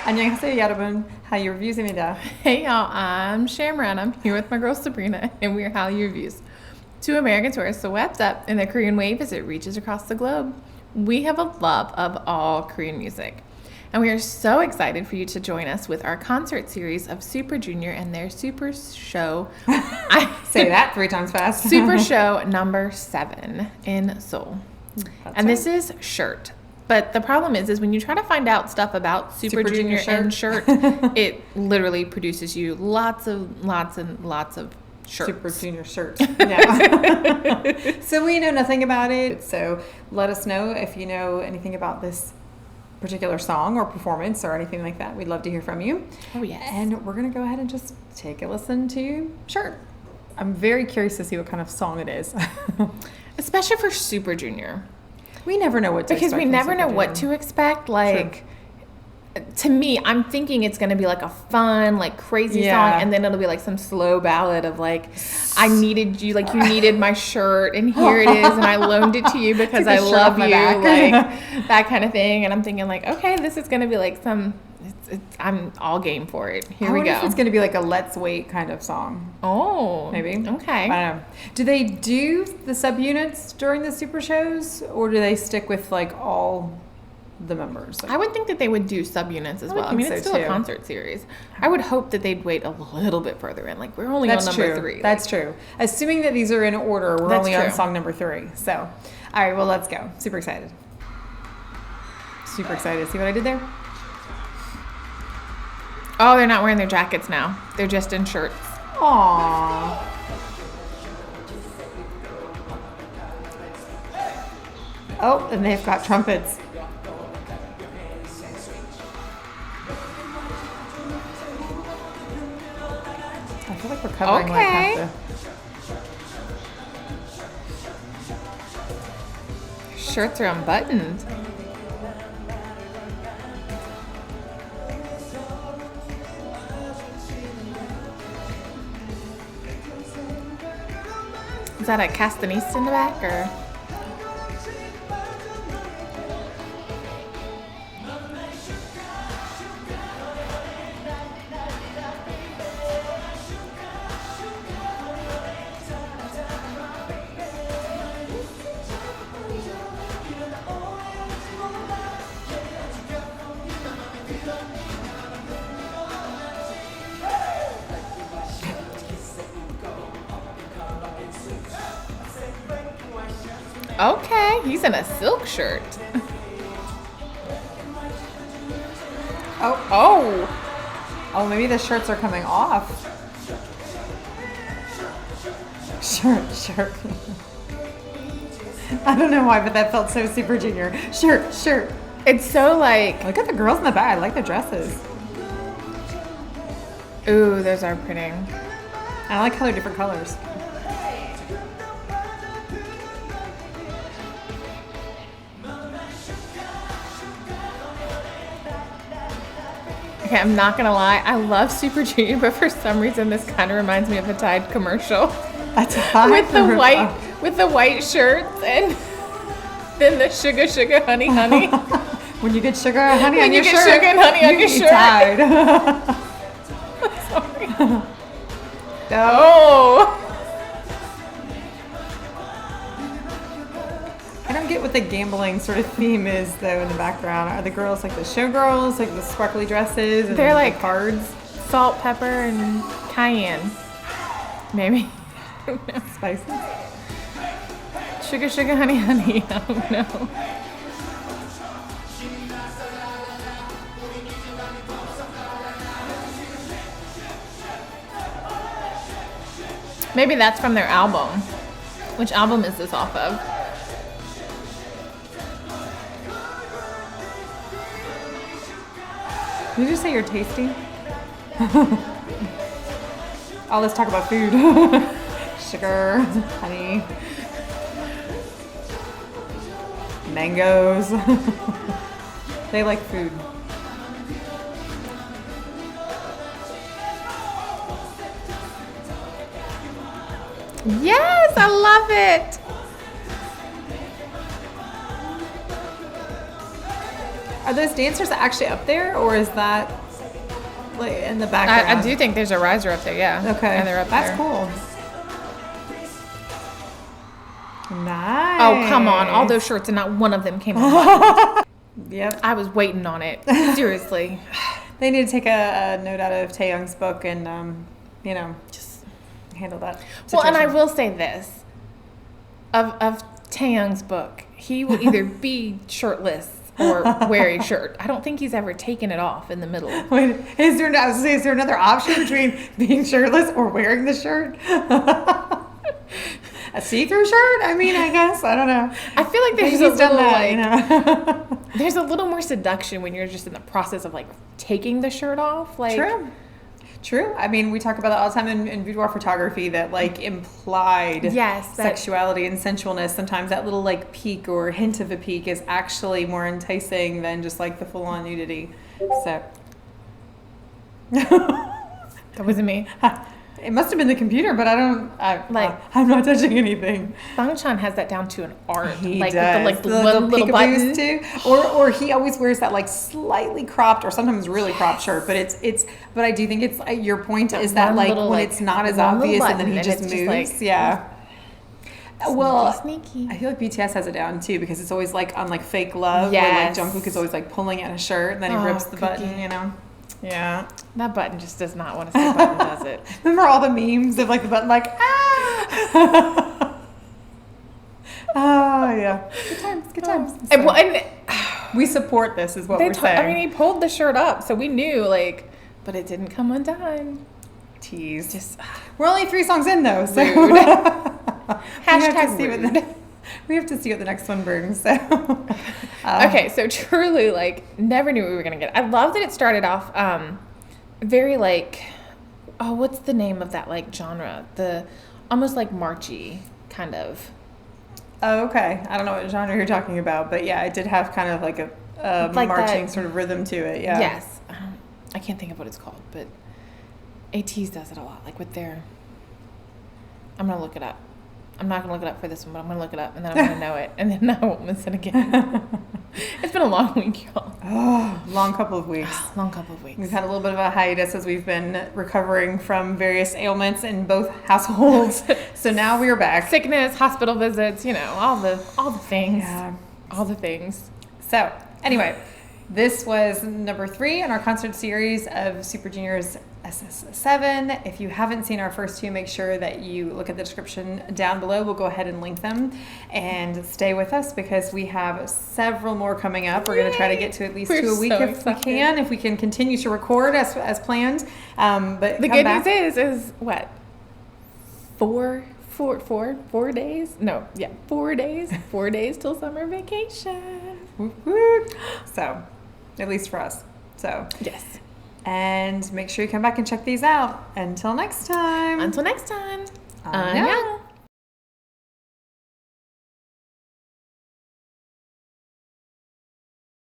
안녕하세요, 여러분. Hallyu reviews입니다. Hey y'all, I'm Shamran. I'm here with my girl Sabrina, and we're Hallyu Reviews. Two American tourists swept up in the Korean wave as it reaches across the globe. We have a love of all Korean music, and we are so excited for you to join us with our concert series of Super Junior and their Super Show. Say that 3 times fast. Super Show number 7 in Seoul. This is Shirt. But the problem is when you try to find out stuff about Super Junior and Shirt, it literally produces you lots and lots of shirts. Super Junior shirts. Yeah. So we know nothing about it. So let us know if you know anything about this particular song or performance or anything like that. We'd love to hear from you. Oh, yes. And we're going to go ahead and just take a listen to Shirt. I'm very curious to see what kind of song it is. Especially for Super Junior. We never know what to expect. Because we never know what to expect. Like, to me, I'm thinking it's going to be like a fun, like crazy song, and then it'll be like some slow ballad of like, I needed you, like you needed my shirt, and here it is, and I loaned it to you because I love you, like that kind of thing. And I'm thinking like, okay, this is going to be like some. I'm all game for it. Here we go. I wonder if it's going to be like a Let's Wait kind of song. Oh. Maybe. Okay. I don't know. Do they do the subunits during the super shows, or do they stick with like all the members? Like, I would think that they would do subunits as well. I mean, it's still a concert series. I would hope that they'd wait a little bit further in. Like, we're only on number 3. That's true. Assuming that these are in order, we're only on song number 3. So, all right, well, let's go. Super excited. Super excited. See what I did there? Oh, they're not wearing their jackets now. They're just in shirts. Aww. Oh, and they've got trumpets. I feel like we're covering like half the... Shirts are unbuttoned. Is that a castanista in the back, or? Okay, he's in a silk shirt. Oh, maybe the shirts are coming off. Shirt. I don't know why, but that felt so Super Junior. Shirt. It's so like... Look at the girls in the back. I like the dresses. Ooh, those are pretty. I like how they're different colors. Okay, I'm not gonna lie. I love Super Junior, but for some reason, this kind of reminds me of a Tide commercial. A Tide with the white shirts and then the sugar, honey. When you get sugar, honey on your shirt. When you get sugar and honey on your shirt. Tide. Sorry. Oh. I don't get what the gambling sort of theme is, though, in the background. Are the girls like the showgirls, like the sparkly dresses? And they're like cards? Salt, pepper, and cayenne. Maybe. Spices? Sugar, honey. I don't know. Maybe that's from their album. Which album is this off of? Did you say you're tasty? Oh, let's talk about food. Sugar, honey, mangoes. They like food. Yes, I love it. Are those dancers actually up there, or is that like in the background? I do think there's a riser up there, yeah. Okay. And they're up That's there. cool. Nice. Oh, come on. All those shirts and not one of them came on. Yep. I was waiting on it. Seriously. They need to take a note out of Taeyoung's book and, just handle that situation. Well, and I will say this. Of Taeyoung's book, he will either be shirtless or wear a shirt. I don't think he's ever taken it off in the middle. Wait, is there another option between being shirtless or wearing the shirt? A see-through shirt? I mean, I guess. I don't know. I feel like there's Maybe he's done that, like, there's a little more seduction when you're just in the process of like taking the shirt off. Like, True. I mean, we talk about that all the time in boudoir photography, that like implied sexuality and sensualness. Sometimes that little like peek or hint of a peek is actually more enticing than just like the full-on nudity. So that wasn't me. It must have been the computer, but I'm not touching anything. Bangchan has that down to an art. He like does. With the little button too. Or he always wears that like slightly cropped or sometimes really cropped shirt. But but I do think it's your point is that like when it's not as obvious and then he just moves. Like, yeah. Sneaky, well, sneaky. I feel like BTS has it down too because it's always like on like Fake Love where like Jungkook is always like pulling at a shirt and then he rips the button, Yeah. That button just does not want to say button, does it? Remember all the memes of like the button like, ah! Oh, yeah. Good times. So, we support this is what we're saying. I mean, he pulled the shirt up, so we knew, like, but it didn't come undone. Tease. We're only 3 songs in, though, so. Hashtag rude. We have to see what the next one brings. So, okay, so truly, like, never knew what we were gonna get. I love that it started off very like, what's the name of that like genre? The almost like marchy kind of. Oh, okay. I don't know what genre you're talking about, but yeah, it did have kind of like a like marching sort of rhythm to it. Yeah. Yes. I can't think of what it's called, but ATEEZ does it a lot. Like with their. I'm gonna look it up. I'm not going to look it up for this one, but I'm going to look it up, and then I'm going to know it, and then I won't miss it again. It's been a long week, y'all. Oh, long couple of weeks. We've had a little bit of a hiatus as we've been recovering from various ailments in both households. So now we are back. Sickness, hospital visits, all the things. Yeah. All the things. So, anyway, this was number 3 in our concert series of Super Junior's SS7. If you haven't seen our first 2, make sure that you look at the description down below. We'll go ahead and link them and stay with us because we have several more coming up. We're going to try to get to at least 2 a week if we can continue to record as planned. But the good news is what? 4 days? No, yeah, 4 days. 4 days till summer vacation. So, at least for us. So, yes. And make sure you come back and check these out. Until next time. 안녕.